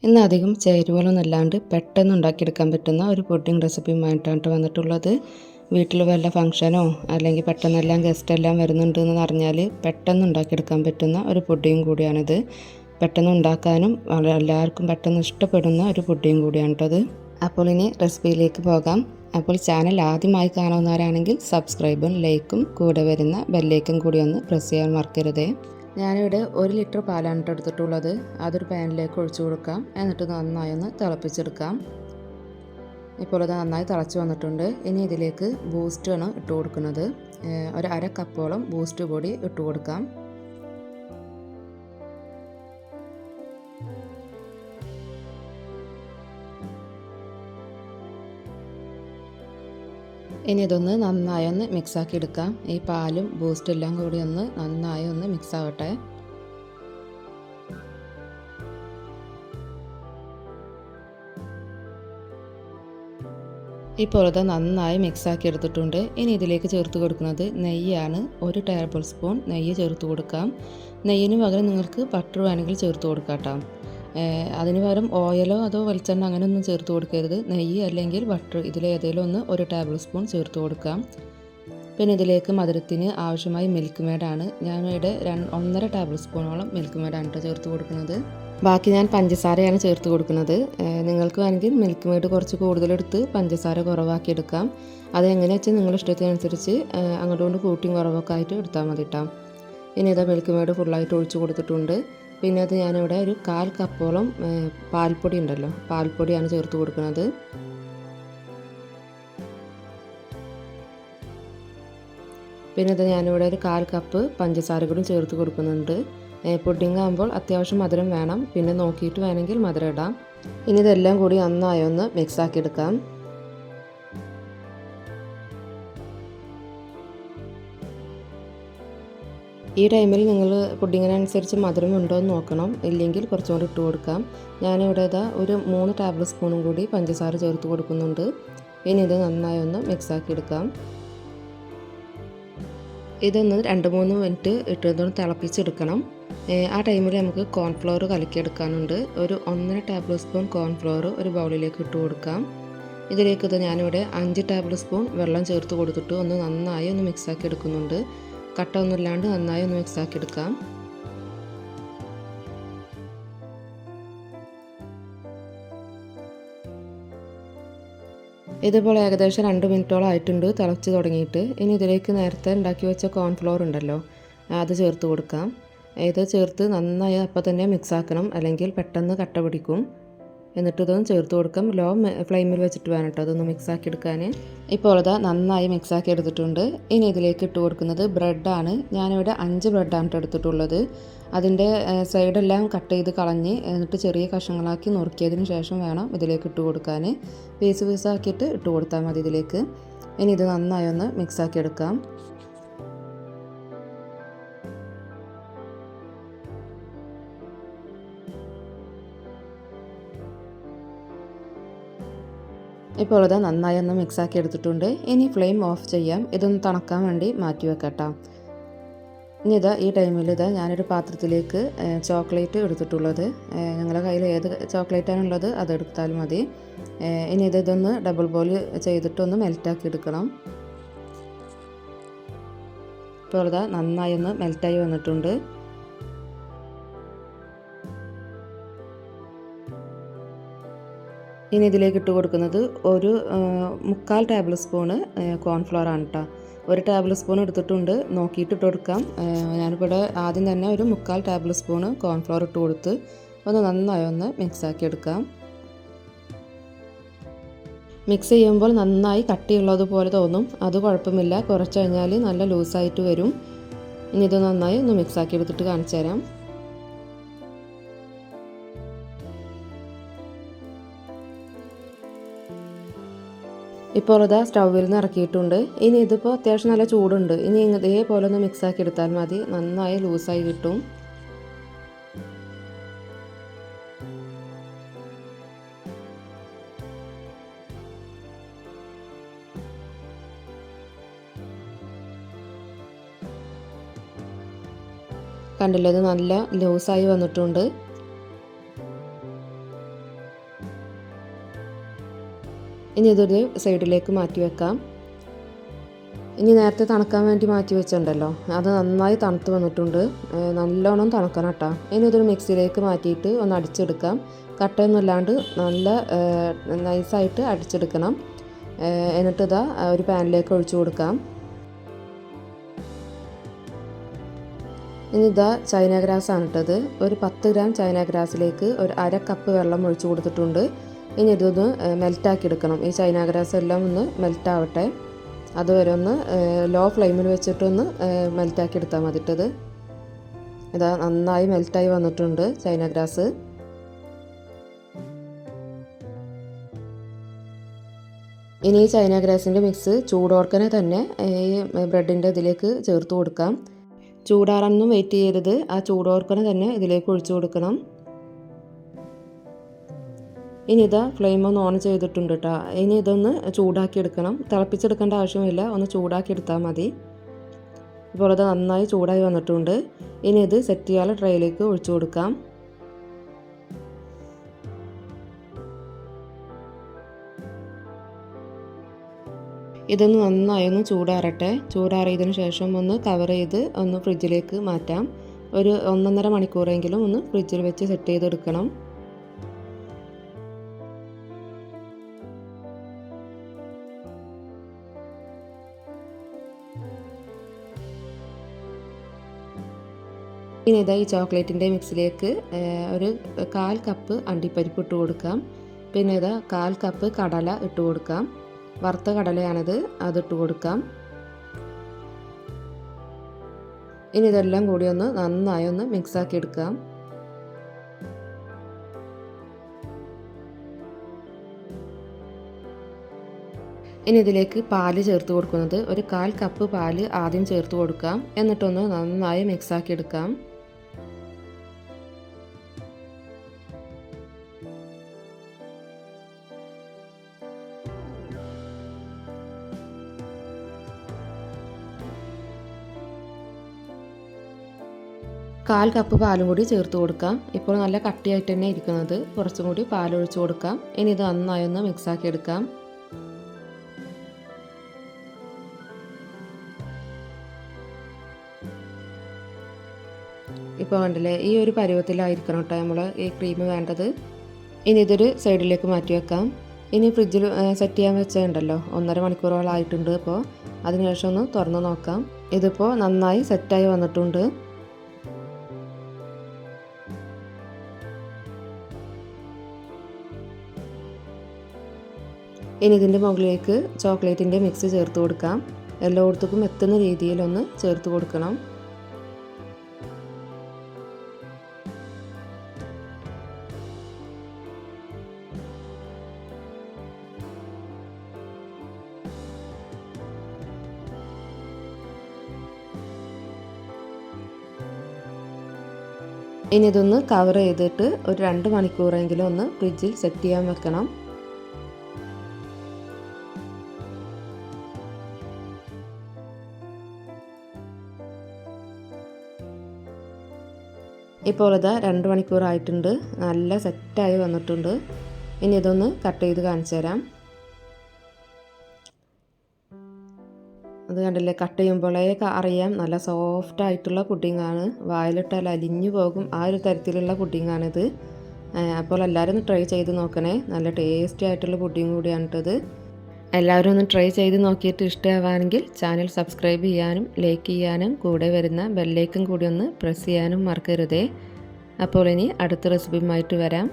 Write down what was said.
ഇന്ന് അധികം ചേരുവകളൊന്നും ഇല്ലാണ്ട് പെട്ടെന്ന് ഉണ്ടാക്കിയെടുക്കാൻ പറ്റുന്ന ഒരു പുഡിംഗ് റെസിപ്പിയുമായിട്ടാണ് വന്നിട്ടുള്ളത്. വീട്ടിൽ വല്ല ഫംഗ്ഷനോ അല്ലെങ്കിൽ പെട്ടെന്നെല്ലാം ഗസ്റ്റ് എല്ലാം വരുന്നുണ്ട് എന്ന് അറിഞ്ഞാൽ പെട്ടെന്ന് ഉണ്ടാക്കിയെടുക്കാൻ പറ്റുന്ന ഒരു പുഡിംഗ് കൂടിയാണിത്. പെട്ടെന്ന് ഉണ്ടാക്കാനും എല്ലാവർക്കും പെട്ടെന്ന് ഇഷ്ടപ്പെടുന്ന ഒരു പുഡിംഗ് കൂടിയാണ് കേട്ടത്. അപ്പോൾ ഇനി റെസിപ്പിയിലേക്ക് പോകാം. അപ്പോൾ ചാനൽ ആദ്യമായി കാണുന്നവരാണെങ്കിൽ സബ്സ്ക്രൈബും ലൈക്കും കൂടെ വരുന്ന ബെല്ലൈക്കും കൂടി ഒന്ന് പ്രസ് ചെയ്യാൻ മറക്കരുതേ. ഞാനിവിടെ 1 ലിറ്റർ പാലാണ് എടുത്തിട്ടുള്ളത്. അതൊരു പാനിലേക്ക് ഒഴിച്ചു കൊടുക്കാം. എന്നിട്ട് നന്നായി ഒന്ന് തിളപ്പിച്ചെടുക്കാം. ഇപ്പോൾ അത് നന്നായി തിളച്ച് വന്നിട്ടുണ്ട്. ഇനി ഇതിലേക്ക് ബൂസ്റ്റാണ് ഇട്ട് കൊടുക്കുന്നത്. ഒരു അര കപ്പോളം ബൂസ്റ്റ് പൊടി ഇട്ട് കൊടുക്കാം. ഇനി ഇതൊന്ന് നന്നായി ഒന്ന് മിക്സാക്കി എടുക്കാം. ഈ പാലും ബൂസ്റ്റും എല്ലാം കൂടി ഒന്ന് നന്നായി ഒന്ന് മിക്സ് ആവട്ടെ. ഇപ്പോൾ ഇത് നന്നായി മിക്സാക്കി എടുത്തിട്ടുണ്ട്. ഇനി ഇതിലേക്ക് ചേർത്ത് കൊടുക്കുന്നത് നെയ്യാണ്. 1 ടേബിൾ സ്പൂൺ നെയ്യ് ചേർത്ത് കൊടുക്കാം. നെയ്യിന് പകരം നിങ്ങൾക്ക് ബട്ടർ വേണമെങ്കിൽ ചേർത്ത് കൊടുക്കാം കേട്ടോ. അതിന് പകരം ഓയിലോ അതോ വെളിച്ചെണ്ണ അങ്ങനെയൊന്നും ചേർത്ത് കൊടുക്കരുത്. നെയ്യ് അല്ലെങ്കിൽ ബട്ടർ ഇതിലേതെങ്കിലും ഒന്ന് 1 ടേബിൾ സ്പൂൺ ചേർത്ത് കൊടുക്കാം. പിന്നെ ഇതിലേക്ക് മധുരത്തിന് ആവശ്യമായി മിൽക്ക് മേഡാണ്. ഞാനിവിടെ 1.5 ടേബിൾ സ്പൂണോളം മിൽക്ക് മേഡാണ് കേട്ടോ ചേർത്ത് കൊടുക്കുന്നത്. ബാക്കി ഞാൻ പഞ്ചസാരയാണ് ചേർത്ത് കൊടുക്കുന്നത്. നിങ്ങൾക്ക് വേണമെങ്കിൽ മിൽക്ക് മേഡ് കുറച്ച് കൂടുതലെടുത്ത് പഞ്ചസാര കുറവാക്കി എടുക്കാം. അതെങ്ങനെ വെച്ചാൽ നിങ്ങളുടെ ഇഷ്ടത്തിനനുസരിച്ച് അങ്ങോട്ട് കൂട്ടിയും കുറവൊക്കെ ആയിട്ട് എടുത്താൽ മതി കേട്ടോ. ഇനി ഇതാ മിൽക്ക് മേഡ് ഫുള്ളായിട്ട് ഒഴിച്ച് കൊടുത്തിട്ടുണ്ട്. പിന്നെ അത് ഞാനിവിടെ ഒരു 1/4 കപ്പോളം പാൽപ്പൊടി ഉണ്ടല്ലോ, പാൽപ്പൊടിയാണ് ചേർത്ത് കൊടുക്കുന്നത്. പിന്നെ ഇത് ഞാനിവിടെ ഒരു 1/4 കപ്പ് പഞ്ചസാര കൂടി ചേർത്ത് കൊടുക്കുന്നുണ്ട്. പുഡിംഗ് ആകുമ്പോൾ അത്യാവശ്യം മധുരം വേണം. പിന്നെ നോക്കിയിട്ട് വേണമെങ്കിൽ മധുരം ഇടാം. ഇനി ഇതെല്ലാം കൂടി നന്നായി ഒന്ന് മിക്സാക്കി എടുക്കാം. ഈ ടൈമിൽ നിങ്ങൾ പുഡിങ്ങിനനുസരിച്ച് മധുരം ഉണ്ടോ എന്ന് നോക്കണം. ഇല്ലെങ്കിൽ കുറച്ചും കൂടി ഇട്ട് കൊടുക്കാം. ഞാനിവിടെ ഇതാ ഒരു 3 ടേബിൾ സ്പൂണും കൂടി പഞ്ചസാര ചേർത്ത് കൊടുക്കുന്നുണ്ട്. ഇനി ഇത് നന്നായി ഒന്ന് മിക്സാക്കി എടുക്കാം. ഇതൊന്ന് 2-3 മിനിറ്റ് ഇട്ടൊന്ന് തിളപ്പിച്ചെടുക്കണം. ആ ടൈമിൽ നമുക്ക് കോൺഫ്ലവർ കലക്കിയെടുക്കാനുണ്ട്. ഒരു 1.5 ടേബിൾ സ്പൂൺ കോൺഫ്ലവർ ഒരു ബൗളിലേക്ക് ഇട്ട് കൊടുക്കാം. ഇതിലേക്ക് ഇത് ഞാനിവിടെ 5 ടേബിൾ സ്പൂൺ വെള്ളം ചേർത്ത് കൊടുത്തിട്ട് ഒന്ന് നന്നായി ഒന്ന് മിക്സാക്കി എടുക്കുന്നുണ്ട്. കട്ട ഒന്നുമില്ലാണ്ട് നന്നായി ഒന്ന് മിക്സാക്കി എടുക്കാം. ഇതുപോലെ ഏകദേശം 2 മിനിറ്റോളം ആയിട്ടുണ്ട് തിളച്ച് തുടങ്ങിയിട്ട്. ഇനി ഇതിലേക്ക് നേരത്തെ ഉണ്ടാക്കി വെച്ച കോൺഫ്ലവർ ഉണ്ടല്ലോ, അത് ചേർത്ത് കൊടുക്കാം. ഇത് ചേർത്ത് നന്നായി അപ്പം തന്നെ മിക്സ് ആക്കണം, അല്ലെങ്കിൽ പെട്ടെന്ന് കട്ട പിടിക്കും. എന്നിട്ട് ഇതൊന്ന് ചേർത്ത് കൊടുക്കാം. ലോ ഫ്ലെയിമിൽ വെച്ചിട്ട് വേണം കേട്ടോ അതൊന്ന് മിക്സാക്കി എടുക്കാൻ. ഇപ്പോൾ ഇതാ നന്നായി മിക്സാക്കി എടുത്തിട്ടുണ്ട്. ഇനി ഇതിലേക്ക് ഇട്ട് കൊടുക്കുന്നത് ബ്രെഡാണ്. ഞാനിവിടെ 5 ബ്രെഡാണ് എടുത്തിട്ടുള്ളത്. അതിൻ്റെ സൈഡെല്ലാം കട്ട് ചെയ്ത് കളഞ്ഞ് എന്നിട്ട് ചെറിയ കഷ്ണങ്ങളാക്കി നുറുക്കിയതിന് ശേഷം വേണം ഇതിലേക്ക് ഇട്ട് കൊടുക്കാൻ. പീസാക്കിയിട്ട് ഇട്ട് കൊടുത്താൽ മതി ഇതിലേക്ക്. ഇനി ഇത് നന്നായി ഒന്ന് മിക്സാക്കി എടുക്കാം. ഇപ്പോൾ ഇത് നന്നായി ഒന്ന് മിക്സാക്കി എടുത്തിട്ടുണ്ട്. ഇനി ഫ്ലെയിം ഓഫ് ചെയ്യാം. ഇതൊന്ന് തണുക്കാൻ വേണ്ടി മാറ്റി വെക്കട്ടോ. ഇനി ഇതാ ഈ ടൈമിൽ ഞാനൊരു പാത്രത്തിലേക്ക് ചോക്ലേറ്റ് എടുത്തിട്ടുള്ളത്. നിങ്ങളുടെ കയ്യിൽ ഏത് ചോക്ലേറ്റാണുള്ളത് അതെടുത്താൽ മതി. ഇനി ഇതൊന്ന് ഡബിൾ ബോയിൽ ചെയ്തിട്ടൊന്ന് മെൽറ്റാക്കി എടുക്കണം. ഇപ്പോൾ ഇതാ നന്നായി ഒന്ന് മെൽറ്റായി വന്നിട്ടുണ്ട്. ഇനി ഇതിലേക്ക് ഇട്ട് കൊടുക്കുന്നത് ഒരു 3/4 ടേബിൾ സ്പൂണ് കോൺഫ്ലവർ ആണ് കേട്ടോ. 1 ടേബിൾ സ്പൂൺ എടുത്തിട്ടുണ്ട്, നോക്കിയിട്ട് ഇട്ട് കൊടുക്കാം. ഞാനിവിടെ ആദ്യം തന്നെ ഒരു 3/4 ടേബിൾ സ്പൂണ് കോൺഫ്ലവർ ഇട്ട് കൊടുത്ത് ഒന്ന് നന്നായി ഒന്ന് മിക്സാക്കി എടുക്കാം. മിക്സ് ചെയ്യുമ്പോൾ നന്നായി കട്ടിയുള്ളതുപോലെ തോന്നും, അത് കുഴപ്പമില്ല. കുറച്ച് കഴിഞ്ഞാൽ നല്ല ലൂസായിട്ട് വരും. ഇനി ഇത് നന്നായി ഒന്ന് മിക്സാക്കി എടുത്തിട്ട് കാണിച്ചു തരാം. ഇപ്പോൾ ഇതാ സ്റ്റൗവിൽ നിന്ന് ഇറക്കിയിട്ടുണ്ട്. ഇനി ഇതിപ്പോൾ അത്യാവശ്യം നല്ല ചൂടുണ്ട്. ഇനി ഇതേപോലെ ഒന്ന് മിക്സാക്കി എടുത്താൽ മതി, നന്നായി ലൂസായി കിട്ടും. കണ്ടില്ലേ, ഇത് നല്ല ലൂസായി വന്നിട്ടുണ്ട്. ഇനി ഇതൊരു സൈഡിലേക്ക് മാറ്റി വെക്കാം. ഇനി നേരത്തെ തണുക്കാൻ വേണ്ടി മാറ്റി വെച്ചിട്ടുണ്ടല്ലോ, അത് നന്നായി തണുത്ത് വന്നിട്ടുണ്ട്. നല്ലോണം തണുക്കണം കേട്ടോ. ഇനി ഇതൊരു മിക്സിയിലേക്ക് മാറ്റിയിട്ട് ഒന്ന് അടിച്ചെടുക്കാം. കട്ടയൊന്നും ഇല്ലാണ്ട് നല്ല നൈസായിട്ട് അടിച്ചെടുക്കണം. എന്നിട്ട് ഇതാ ഒരു പാനിലേക്ക് ഒഴിച്ചു കൊടുക്കാം. ഇനി ഇതാ ചൈന ഗ്രാസ് ആണ് ഇട്ടത്. ഒരു 10 ഗ്രാം ചൈന ഗ്രാസിലേക്ക് ഒരു 1/2 കപ്പ് വെള്ളം ഒഴിച്ചു കൊടുത്തിട്ടുണ്ട്. ഇനി ഇതൊന്ന് മെൽറ്റാക്കി എടുക്കണം. ഈ ചൈന ഗ്രാസ് എല്ലാം ഒന്ന് മെൽറ്റാവട്ടെ. അതുവരെ ഒന്ന് ലോ ഫ്ലെയിമിൽ വെച്ചിട്ടൊന്ന് മെൽറ്റാക്കി എടുത്താൽ മതിട്ടത്. ഇതാ നന്നായി മെൽറ്റായി വന്നിട്ടുണ്ട് ചൈന ഗ്രാസ്. ഇനി ഈ ചൈന ഗ്രാസിൻ്റെ മിക്സ് ചൂടോർക്കനെ തന്നെ ഈ ബ്രെഡിൻ്റെ ഇതിലേക്ക് ചേർത്ത് കൊടുക്കാം. ചൂടാറാനൊന്നും വെയിറ്റ് ചെയ്യരുത്. ആ ചൂടോർക്കനെ തന്നെ ഇതിലേക്ക് ഒഴിച്ചു കൊടുക്കണം. ഇനി ഇതാ ഫ്ലെയിം ഒന്ന് ഓൺ ചെയ്തിട്ടുണ്ട് കേട്ടോ. ഇനി ഇതൊന്ന് ചൂടാക്കി എടുക്കണം. തിളപ്പിച്ചെടുക്കേണ്ട ആവശ്യമില്ല, ഒന്ന് ചൂടാക്കി എടുത്താൽ മതി. ഇപ്പോൾ അത് നന്നായി ചൂടായി വന്നിട്ടുണ്ട്. ഇനി ഇത് സെറ്റ് ചെയ്യാനുള്ള ട്രേയിലേക്ക് ഒഴിച്ചു കൊടുക്കാം. ഇതൊന്ന് നന്നായി ഒന്ന് ചൂടാറട്ടെ. ചൂടാറിയതിന് ശേഷം ഒന്ന് കവർ ചെയ്ത് ഒന്ന് ഫ്രിഡ്ജിലേക്ക് മാറ്റാം. ഒരു 1.5 മണിക്കൂറെങ്കിലും ഒന്ന് ഫ്രിഡ്ജിൽ വെച്ച് സെറ്റ് ചെയ്തെടുക്കണം. ഇനി ഇതാ ഈ ചോക്ലേറ്റിൻ്റെ മിക്സിലേക്ക് ഒരു 1/4 കപ്പ് അണ്ടിപ്പരിപ്പ് ഇട്ട് കൊടുക്കാം. പിന്നെ ഇതാ 1/4 കപ്പ് കടല ഇട്ട് കൊടുക്കാം. വറുത്ത കടലയാണിത്, അതിട്ട് കൊടുക്കാം. ഇനി ഇതെല്ലാം കൂടി ഒന്ന് നന്നായി ഒന്ന് മിക്സാക്കി എടുക്കാം. ഇനി ഇതിലേക്ക് പാല് ചേർത്ത് കൊടുക്കുന്നത് ഒരു 1/4 കപ്പ് പാല് ആദ്യം ചേർത്ത് കൊടുക്കാം. എന്നിട്ടൊന്ന് നന്നായി മിക്സാക്കി എടുക്കാം. കാൽ കപ്പ് പാലും കൂടി ചേർത്ത് കൊടുക്കാം. ഇപ്പോൾ നല്ല കട്ടിയായിട്ട് തന്നെ ഇരിക്കുന്നത്. കുറച്ചും കൂടി പാലൊഴിച്ച് കൊടുക്കാം. ഇനി ഇത് നന്നായി ഒന്ന് മിക്സാക്കി എടുക്കാം. ഇപ്പോൾ കണ്ടില്ലേ, ഈ ഒരു പരുവത്തിലായിരിക്കണം കേട്ടോ നമ്മൾ ഈ ക്രീം വേണ്ടത്. ഇനി ഇതൊരു സൈഡിലേക്ക് മാറ്റി വെക്കാം. ഇനി ഫ്രിഡ്ജിൽ സെറ്റ് ചെയ്യാൻ വെച്ചുണ്ടല്ലോ, 1.5 മണിക്കൂറോളം ആയിട്ടുണ്ട്. ഇപ്പോൾ അതിനുശേഷം ഒന്ന് തുറന്ന് നോക്കാം. ഇതിപ്പോൾ നന്നായി സെറ്റായി വന്നിട്ടുണ്ട്. ഇനി ഇതിൻ്റെ മുകളിലേക്ക് ചോക്ലേറ്റിൻ്റെ മിക്സ് ചേർത്ത് കൊടുക്കാം. എല്ലായിടത്തേക്കും എത്തുന്ന രീതിയിലൊന്ന് ചേർത്ത് കൊടുക്കണം. ഇനി ഇതൊന്ന് കവർ ചെയ്തിട്ട് ഒരു 2 മണിക്കൂറെങ്കിലും ഒന്ന് ഫ്രിഡ്ജിൽ സെറ്റ് ചെയ്യാൻ വെക്കണം. ഇപ്പോൾ ഇതാ 2 മണിക്കൂറായിട്ടുണ്ട്. നല്ല സെറ്റായി വന്നിട്ടുണ്ട്. ഇനി ഇതൊന്ന് കട്ട് ചെയ്ത് കാണിച്ചു തരാം. അത് കണ്ടില്ലേ, കട്ട് ചെയ്യുമ്പോഴേ അറിയാം നല്ല സോഫ്റ്റ് ആയിട്ടുള്ള പുഡിങ്ങാണ്. വായിലിട്ടാൽ അലിഞ്ഞു പോകും, ആ ഒരു തരത്തിലുള്ള പുഡിങ്ങാണിത്. അപ്പോൾ എല്ലാവരും ഒന്ന് ട്രൈ ചെയ്ത് നോക്കണേ. നല്ല ടേസ്റ്റി ആയിട്ടുള്ള പുഡിങ് കൂടിയാണിട്ടത്. എല്ലാവരും ഒന്ന് ട്രൈ ചെയ്ത് നോക്കിയിട്ട് ഇഷ്ടമാവുകയാണെങ്കിൽ ചാനൽ സബ്സ്ക്രൈബ് ചെയ്യാനും ലൈക്ക് ചെയ്യാനും കൂടെ വരുന്ന ബെല്ലൈക്കൺ കൂടി ഒന്ന് പ്രസ് ചെയ്യാനും മറക്കരുതേ. അപ്പോൾ ഇനി അടുത്ത റെസിപ്പിയുമായിട്ട് വരാം.